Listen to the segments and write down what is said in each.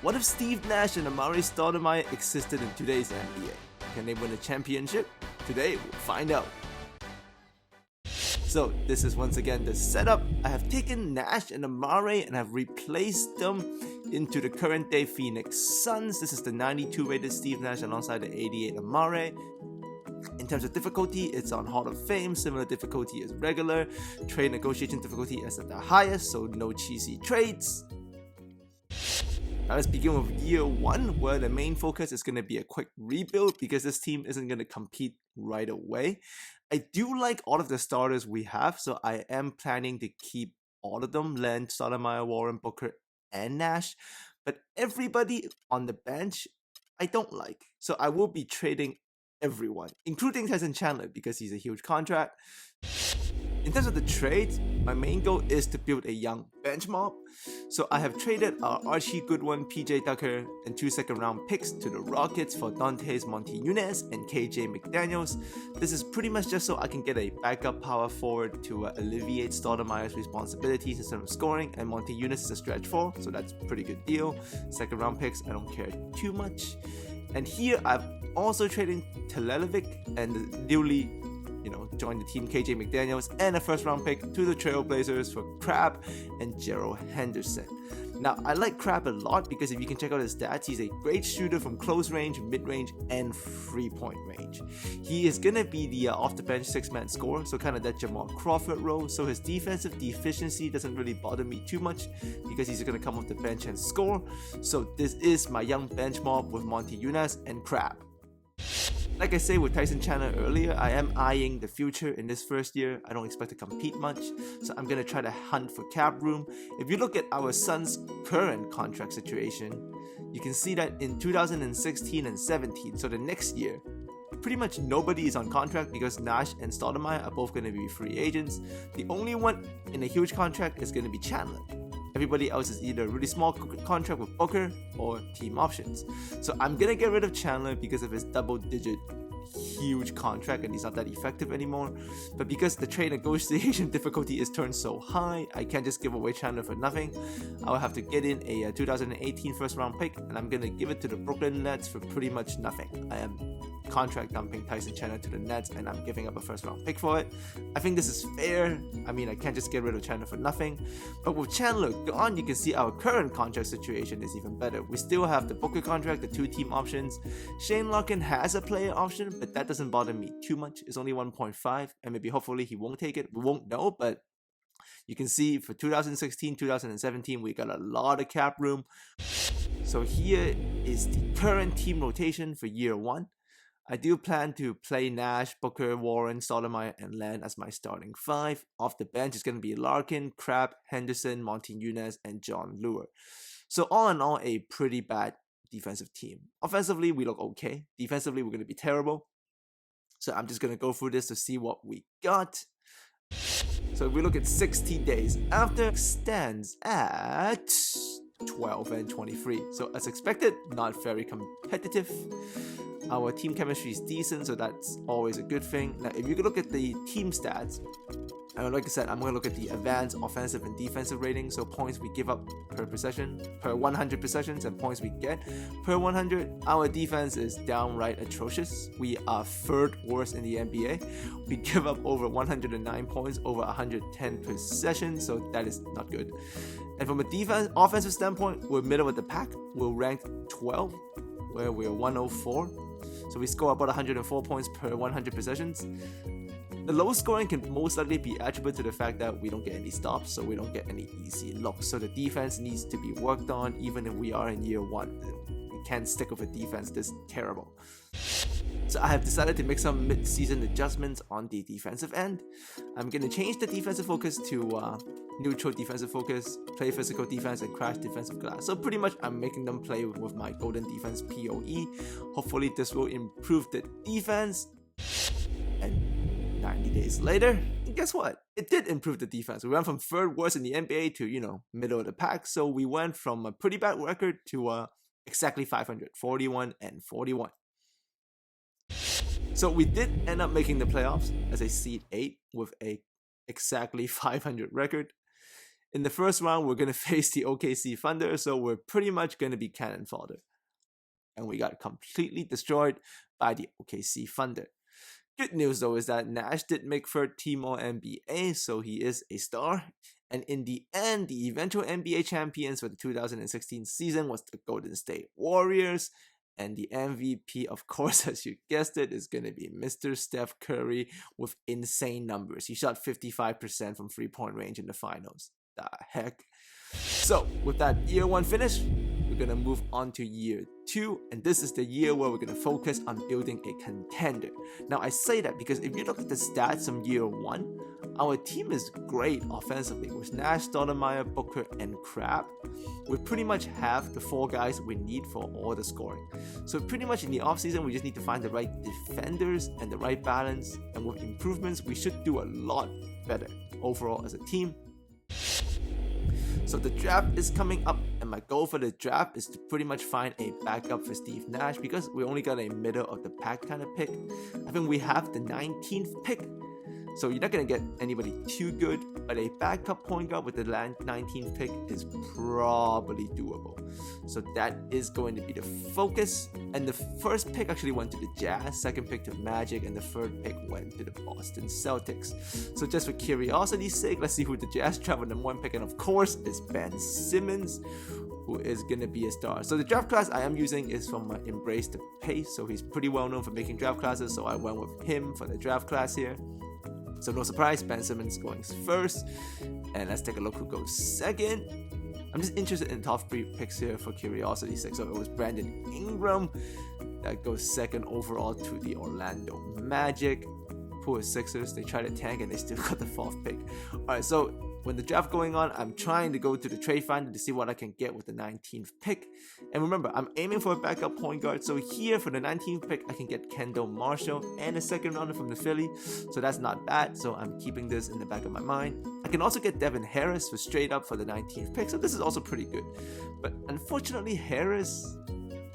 What if Steve Nash and Amar'e Stoudamire existed in today's NBA? Can they win a championship? Today, we'll find out. So this is once again the setup. I have taken Nash and Amar'e and have replaced them into the current day Phoenix Suns. This is the 92 rated Steve Nash alongside the 88 Amar'e. In terms of difficulty, it's on Hall of Fame, similar difficulty as regular. Trade negotiation difficulty is at the highest, so no cheesy trades. Now let's begin with year one, where the main focus is going to be a quick rebuild because this team isn't going to compete right away. I do like all of the starters we have, so I am planning to keep all of them, Len, Stoudamire, Warren, Booker, and Nash. But everybody on the bench, I don't like. So I will be trading everyone, including Tyson Chandler because he's a huge contract. In terms of the trades, my main goal is to build a young bench mob. So I have traded our Archie Goodwin, PJ Tucker, and 2 second-round picks to the Rockets for Dantes Monte-Nunes and KJ McDaniels. This is pretty much just so I can get a backup power forward to alleviate Stoudamire's responsibilities instead of scoring, and Monte-Nunes is a stretch 4, so that's a pretty good deal. Second-round picks, I don't care too much. And here I've also traded Telelevic and the newly joined the team KJ McDaniels and a first round pick to the Trailblazers for Crabbe and Gerald Henderson. Now I like Crabbe a lot because if you can check out his stats, he's a great shooter from close range, mid range, and 3-point range. He is gonna be the off the bench 6-man scorer, so kind of that Jamal Crawford role. So his defensive deficiency doesn't really bother me too much because he's gonna come off the bench and score. So this is my young bench mob with Monte-Nunes and Crabbe. Like I said with Tyson Chandler earlier, I am eyeing the future in this first year. I don't expect to compete much, so I'm going to try to hunt for cap room. If you look at our Suns' current contract situation, you can see that in 2016 and 17, so the next year, pretty much nobody is on contract because Nash and Stoudamire are both going to be free agents. The only one in a huge contract is going to be Chandler. Everybody else is either a really small contract with Booker or team options. So I'm going to get rid of Chandler because of his double-digit huge contract and he's not that effective anymore. But because the trade negotiation difficulty is turned so high, I can't just give away Chandler for nothing. I'll have to get in a 2018 first round pick and I'm going to give it to the Brooklyn Nets for pretty much nothing. I am contract dumping Tyson Chandler to the Nets and I'm giving up a first round pick for it. I think this is fair. I mean, I can't just get rid of Chandler for nothing. But with Chandler gone, you can see our current contract situation is even better. We still have the Booker contract, the 2 team options. Shane Larkin has a player option, but that doesn't bother me too much. It's only 1.5 and maybe hopefully he won't take it. We won't know, but you can see for 2016, 2017, we got a lot of cap room. So here is the current team rotation for year one. I do plan to play Nash, Booker, Warren, Stoudamire, and Len as my starting 5. Off the bench is going to be Larkin, Crabbe, Henderson, Monte-Nunes, and John Lure. So all in all, a pretty bad defensive team. Offensively, we look okay. Defensively, we're going to be terrible. So I'm just going to go through this to see what we got. So if we look at 60 days after, stands at 12 and 23. So as expected, not very competitive. Our team chemistry is decent, so that's always a good thing. Now, if you look at the team stats, like I said, I'm going to look at the advanced offensive and defensive rating. So points we give up per possession, per 100 possessions, and points we get per 100. Our defense is downright atrocious. We are 3rd worst in the NBA. We give up over 109 points, over 110 possessions, so that is not good. And from a offensive standpoint, we're middle of the pack. We're ranked 12, where we're 104. So we score about 104 points per 100 possessions. The low scoring can most likely be attributed to the fact that we don't get any stops, so we don't get any easy looks. So the defense needs to be worked on even if we are in year 1. We can't stick with a defense this terrible. So I have decided to make some mid-season adjustments on the defensive end. I'm going to change the defensive focus to neutral defensive focus, play physical defense, and crash defensive glass. So pretty much I'm making them play with my golden defense POE. Hopefully this will improve the defense. And 90 days later, guess what? It did improve the defense. We went from 3rd worst in the NBA to, middle of the pack. So we went from a pretty bad record to exactly 500, 41 and 41. So we did end up making the playoffs as a seed 8 with a exactly 500 record. In the first round, we're going to face the OKC Thunder, so we're pretty much going to be cannon fodder. And we got completely destroyed by the OKC Thunder. Good news though is that Nash did make third team All NBA, so he is a star. And in the end, the eventual NBA champions for the 2016 season was the Golden State Warriors. And the MVP, of course, as you guessed it, is going to be Mr. Steph Curry with insane numbers. He shot 55% from three-point range in the finals. The heck? So, with that year one finish, we're going to move on to year two. And this is the year where we're going to focus on building a contender. Now, I say that because if you look at the stats from year one, our team is great offensively with Nash, Stoudamire, Booker, and Crab. We pretty much have the 4 guys we need for all the scoring. So pretty much in the offseason, we just need to find the right defenders and the right balance. And with improvements, we should do a lot better overall as a team. So the draft is coming up, and my goal for the draft is to pretty much find a backup for Steve Nash because we only got a middle of the pack kind of pick. I think we have the 19th pick. So you're not going to get anybody too good, but a backup point guard with the 19th pick is probably doable. So that is going to be the focus. And the first pick actually went to the Jazz, second pick to Magic, and the third pick went to the Boston Celtics. So just for curiosity's sake, let's see who the Jazz draft with the #1 pick. And of course, it's Ben Simmons, who is going to be a star. So the draft class I am using is from Embrace the Pace. So he's pretty well known for making draft classes. So I went with him for the draft class here. So no surprise, Ben Simmons going first. And let's take a look who goes second. I'm just interested in top 3 picks here for curiosity's sake. So it was Brandon Ingram that goes second overall to the Orlando Magic. Poor Sixers, they tried to tank and they still got the 4th pick. Alright, so when the draft going on, I'm trying to go to the trade finder to see what I can get with the 19th pick. And remember, I'm aiming for a backup point guard. So here for the 19th pick, I can get Kendall Marshall and a second rounder from the Philly. So that's not bad. So I'm keeping this in the back of my mind. I can also get Devin Harris for straight up for the 19th pick. So this is also pretty good. But unfortunately, Harris,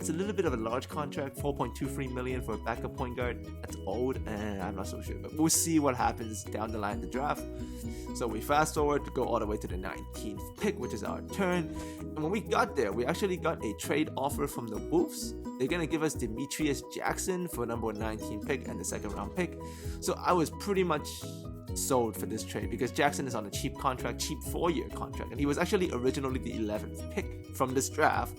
it's a little bit of a large contract, $4.23 million for a backup point guard. That's old, and I'm not so sure. But we'll see what happens down the line in the draft. So we fast forward to go all the way to the 19th pick, which is our turn. And when we got there, we actually got a trade offer from the Wolves. They're going to give us Demetrius Jackson for number 19 pick and the 2nd round pick. So I was pretty much sold for this trade because Jackson is on a cheap contract, cheap 4-year contract, and he was actually originally the 11th pick from this draft.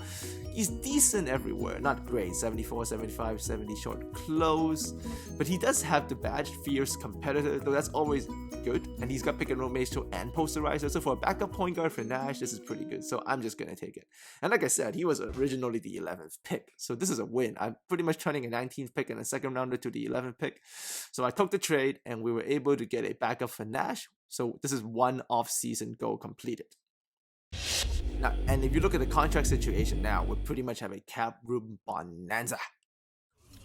He's decent everywhere, not great, 74, 75, 70 short close, but he does have the badge fierce competitor, though that's always good, and he's got pick and roll maestro and posterizer, so for a backup point guard for Nash, this is pretty good, so I'm just gonna take it. And like I said, he was originally the 11th pick, so this is a win. I'm pretty much turning a 19th pick and a 2nd rounder to the 11th pick, so I took the trade and we were able to get a backup for Nash, so this is one off-season goal completed. Now, and if you look at the contract situation now, we pretty much have a cap room bonanza.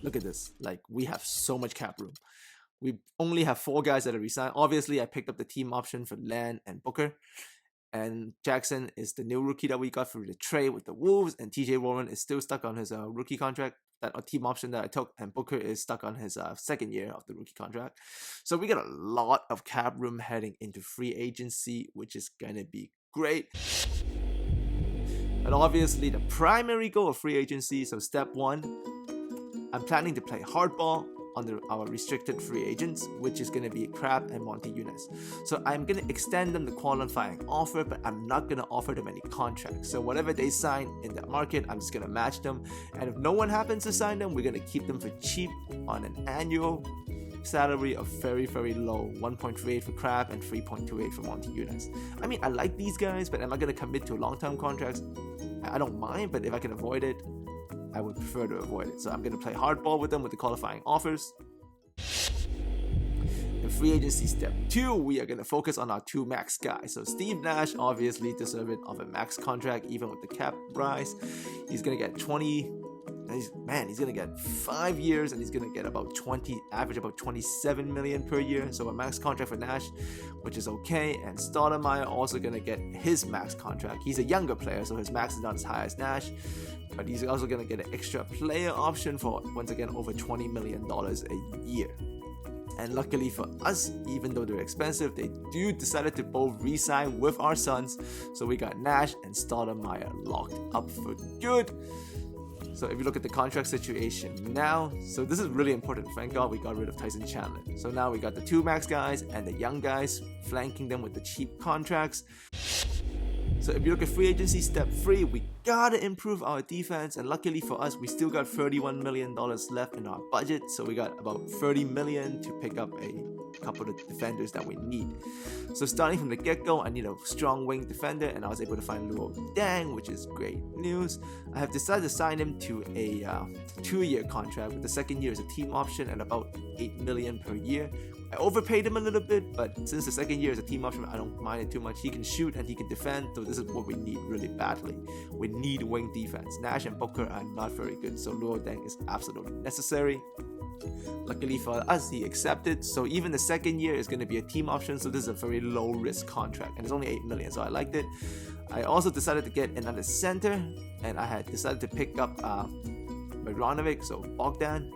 Look at this. Like, we have so much cap room. We only have 4 guys that are resigned. Obviously, I picked up the team option for Len and Booker. And Jackson is the new rookie that we got through the trade with the Wolves. And TJ Warren is still stuck on his rookie contract, that team option that I took. And Booker is stuck on his 2nd year of the rookie contract. So we got a lot of cap room heading into free agency, which is going to be great. But obviously, the primary goal of free agency, so step 1, I'm planning to play hardball under our restricted free agents, which is going to be Crab and Monty Eunice. So I'm going to extend them the qualifying offer, but I'm not going to offer them any contracts. So whatever they sign in that market, I'm just going to match them. And if no one happens to sign them, we're going to keep them for cheap on an annual salary of very, very low, 1.38 for Crab and 3.28 for Monty Eunice. I mean, I like these guys, but am I going to commit to long-term contracts? I don't mind, but if I can avoid it, I would prefer to avoid it. So I'm going to play hardball with them with the qualifying offers. In free agency step 2, we are going to focus on our 2 max guys. So Steve Nash, obviously deserving of a max contract, even with the cap rise. He's going to get 20. He's going to get 5 years, and he's going to get about 20, average about 27 million per year. So a max contract for Nash, which is okay. And Stoudamire also going to get his max contract. He's a younger player, so his max is not as high as Nash, but he's also going to get an extra player option for, once again, over $20 million a year. And luckily for us, even though they're expensive, they do decided to both re-sign with our Suns. So we got Nash and Stoudamire locked up for good. So if you look at the contract situation now, so this is really important. Thank God we got rid of Tyson Chandler. So now we got the 2 max guys and the young guys flanking them with the cheap contracts. So if you look at free agency step 3, we gotta improve our defense, and luckily for us, we still got $31 million left in our budget. So we got about $30 million to pick up a couple of defenders that we need. So starting from the get-go, I need a strong wing defender, and I was able to find DENG, which is great news. I have decided to sign him to a 2-year contract, with the second year is a team option at about $8 million per year. I overpaid him a little bit, but since the second year is a team option, I don't mind it too much. He can shoot and he can defend, so this is what we need really badly. We need wing defense. Nash and Booker are not very good, so DENG is absolutely necessary. Luckily for us, he accepted, so even the second year is going to be a team option, so this is a very low risk contract, and it's only $8 million, so I liked it. I also decided to get another center, and I had decided to pick up Marjanovic, so Boban.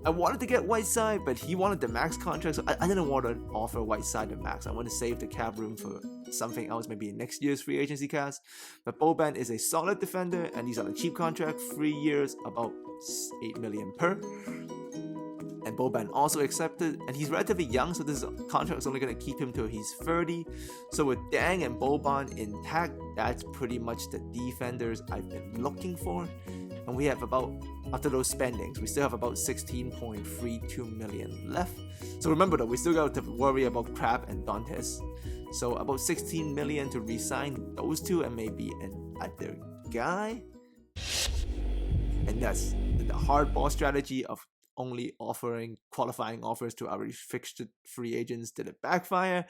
I wanted to get Whiteside, but he wanted the max contract, so I didn't want to offer Whiteside the max. I want to save the cap room for something else, maybe in next year's free agency cast. But Boban is a solid defender, and he's on a cheap contract, 3 years, about $8 million per. And Boban also accepted, and he's relatively young, so this contract is only going to keep him till he's 30. So with Deng and Boban intact, that's pretty much the defenders I've been looking for. And we have about, after those spendings, we still have about $16.32 million left. So remember though, we still got to worry about Crab and Dantes. So about $16 million to re-sign those two and maybe another guy. And that's the hardball strategy of only offering qualifying offers to our fixtured free agents. Did it backfire?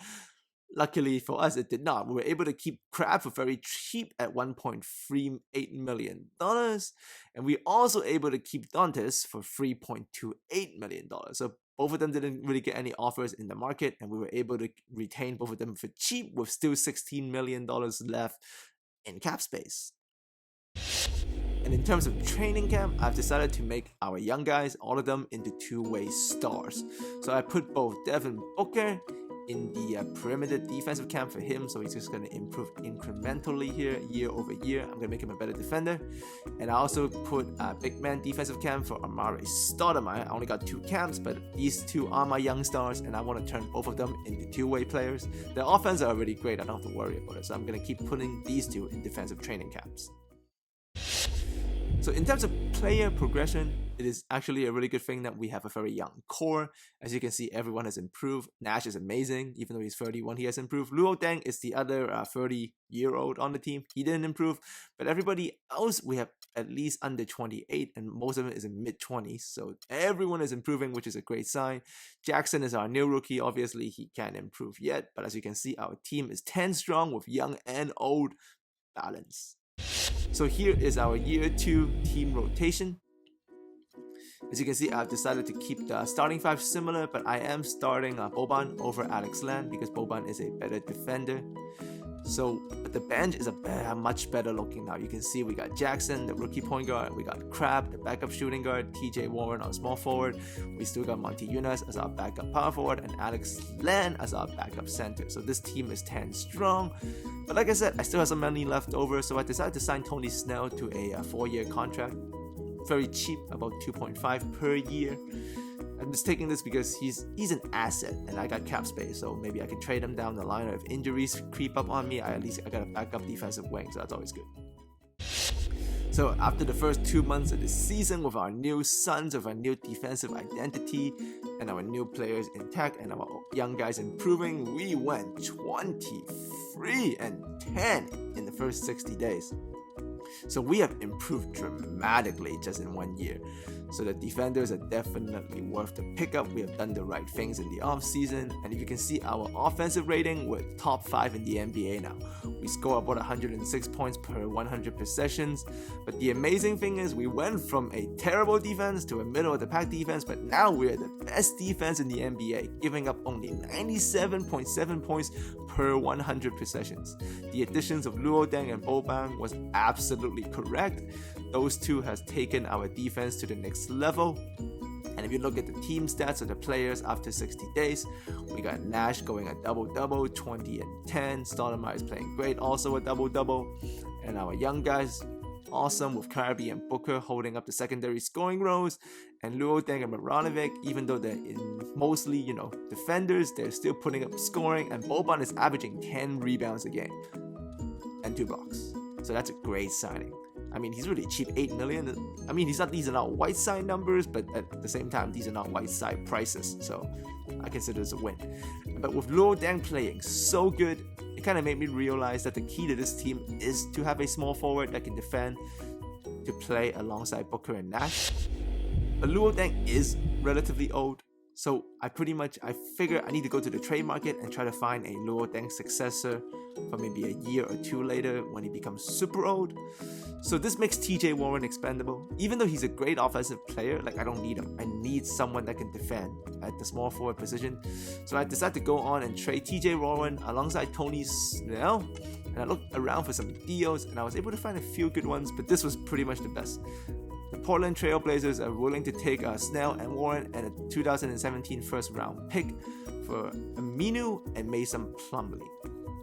Luckily for us, it did not. We were able to keep Crab for very cheap at $1.38 million. And we also able to keep Dantes for $3.28 million. So both of them didn't really get any offers in the market, and we were able to retain both of them for cheap with still $16 million left in cap space. And in terms of training camp, I've decided to make our young guys, all of them, into two-way stars. So I put both Devin Booker in the perimeter defensive camp for him, so he's just going to improve incrementally here, year over year. I'm going to make him a better defender. And I also put big man defensive camp for Amar'e Stoudamire. I only got 2 camps, but these 2 are my young stars, and I want to turn both of them into two-way players. The offense are already great, I don't have to worry about it, so I'm going to keep putting these 2 in defensive training camps. So in terms of player progression, it is actually a really good thing that we have a very young core. As you can see, everyone has improved. Nash is amazing, even though he's 31, he has improved. DENG is the other 30-year-old on the team. He didn't improve, but everybody else, we have at least under 28, and most of it is in mid-20s. So everyone is improving, which is a great sign. Jackson is our new rookie. Obviously, he can't improve yet, but as you can see, our team is 10 strong with young and old balance. So here is our year 2 team rotation. As you can see, I've decided to keep the starting 5 similar, but I am starting Boban over Alex Len because Boban is a better defender. So, but the bench is much better looking now. You can see we got Jackson, the rookie point guard. We got Crab, the backup shooting guard. TJ Warren, our small forward. We still got Monty Yunus as our backup power forward, and Alex Len as our backup center. So this team is 10 strong. But like I said, I still have some money left over, so I decided to sign Tony Snell to a 4-year contract. Very cheap, about 2.5 per year. I'm just taking this because he's an asset, and I got cap space, so maybe I can trade him down the line. Or if injuries creep up on me, I got a backup defensive wing, so that's always good. So after the first 2 months of the season, with our new Suns, with our new defensive identity, and our new players intact, and our young guys improving, we went 23-10 in the first 60 days. So we have improved dramatically just in 1 year. So the defenders are definitely worth the pickup. We have done the right things in the offseason. And if you can see our offensive rating, we're top 5 in the NBA now. We score about 106 points per 100 possessions. But the amazing thing is we went from a terrible defense to a middle of the pack defense, but now we're the best defense in the NBA, giving up only 97.7 points per 100 possessions. The additions of DENG and Boban was absolutely correct. Those 2 has taken our defense to the next level. And if you look at the team stats of the players after 60 days, we got Nash going a double-double, 20 and 10. Stoudamire is playing great, also a double-double. And our young guys, awesome, with Kirby and Booker holding up the secondary scoring roles. And Luo, Deng, and Maranovic, even though they're in mostly, defenders, they're still putting up scoring. And Boban is averaging 10 rebounds a game and 2 blocks. So that's a great signing. I mean, he's really cheap, 8 million. I mean, these are not Whiteside numbers, but at the same time, these are not Whiteside prices. So I consider this a win. But with Luo Deng playing so good, it kind of made me realize that the key to this team is to have a small forward that can defend, to play alongside Booker and Nash. But Luo Deng is relatively old, so I figure I need to go to the trade market and try to find a Luo Deng successor for maybe a year or 2 later when he becomes super old. So this makes TJ Warren expendable. Even though he's a great offensive player, I don't need him. I need someone that can defend at the small forward position. So I decided to go on and trade TJ Warren alongside Tony Snell. And I looked around for some deals and I was able to find a few good ones, but this was pretty much the best. The Portland Trail Blazers are willing to take Snell and Warren and a 2017 first round pick for Aminu and Mason Plumlee.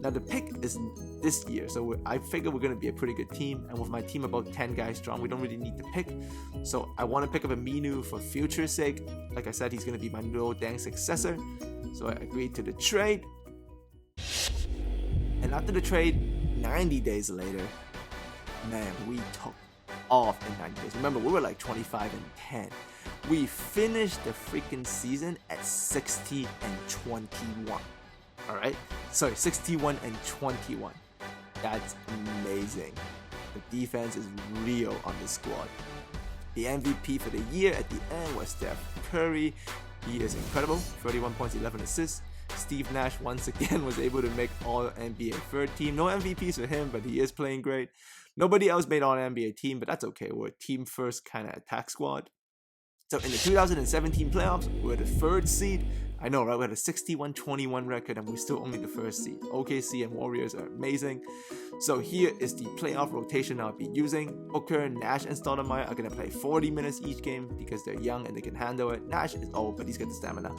Now the pick is this year, so I figure we're going to be a pretty good team, and with my team about 10 guys strong, we don't really need to pick. So I want to pick up Aminu for future's sake. Like I said, he's going to be my Luo Deng successor. So I agreed to the trade. And after the trade, 90 days later, man, we took off in 90 days. Remember, we were like 25 and 10. We finished the freaking season at 60 and 21. Alright? Sorry, 61 and 21. That's amazing. The defense is real on this squad. The MVP for the year at the end was Steph Curry. He is incredible. 31 points, 11 assists. Steve Nash once again was able to make All-NBA third team. No MVPs for him, but he is playing great. Nobody else made All-NBA team, but that's okay. We're a team first kind of attack squad. So in the 2017 playoffs, we're the 3rd seed. I know, right? We had a 61-21 record and we're still only the 1st seed. OKC and Warriors are amazing. So here is the playoff rotation I'll be using. Booker, Nash, and Stoudamire are going to play 40 minutes each game because they're young and they can handle it. Nash is old, but he's got the stamina.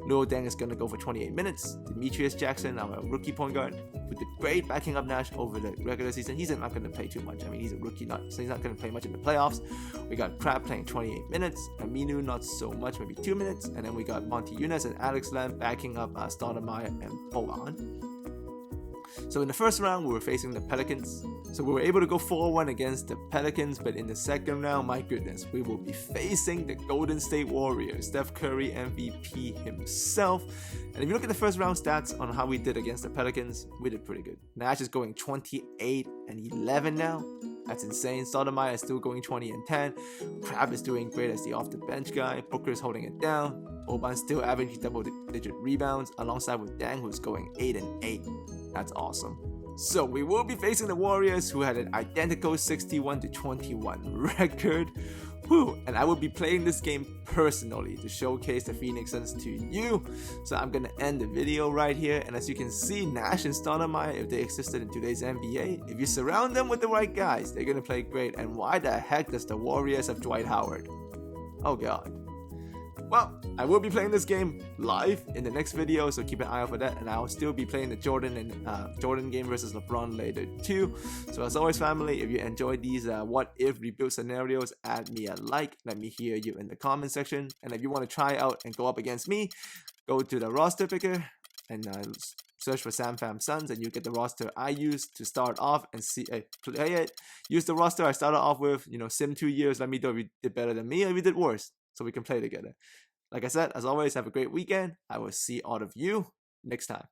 Luo Deng is going to go for 28 minutes. Demetrius Jackson, our rookie point guard, with the great backing up Nash over the regular season. He's not going to play too much. I mean, he's a rookie, so he's not going to play much in the playoffs. We got Crab playing 28 minutes. Aminu not so much, maybe 2 minutes. And then we got Monty Younes and Alex Lamb backing up Stoudamire and Boban. So in the first round, we were facing the Pelicans. So we were able to go 4-1 against the Pelicans, but in the second round, my goodness, we will be facing the Golden State Warriors, Steph Curry MVP himself. And if you look at the first round stats on how we did against the Pelicans, we did pretty good. Nash is going 28 and 11 now. That's insane. Stoudamire is still going 20 and 10. Crab is doing great as the off-the-bench guy. Booker is holding it down. Boban still averaging double-digit rebounds alongside with Deng, who's going 8 and 8. That's awesome. So we will be facing the Warriors, who had an identical 61-21 record. Whew. And I will be playing this game personally to showcase the Phoenix Suns to you. So I'm going to end the video right here. And as you can see, Nash and Stoudamire, if they existed in today's NBA, if you surround them with the right guys, they're going to play great. And why the heck does the Warriors have Dwight Howard? Oh god. Well, I will be playing this game live in the next video, so keep an eye out for that. And I'll still be playing the Jordan game versus LeBron later too. So as always, family, if you enjoyed these what if rebuild scenarios, add me a like. Let me hear you in the comment section. And if you want to try out and go up against me, go to the roster picker and search for SamFam Suns, and you get the roster I used to start off and play it. Use the roster I started off with. Sim 2 years. Let me know if you did better than me or if you did worse, so we can play together. Like I said, as always, have a great weekend. I will see all of you next time.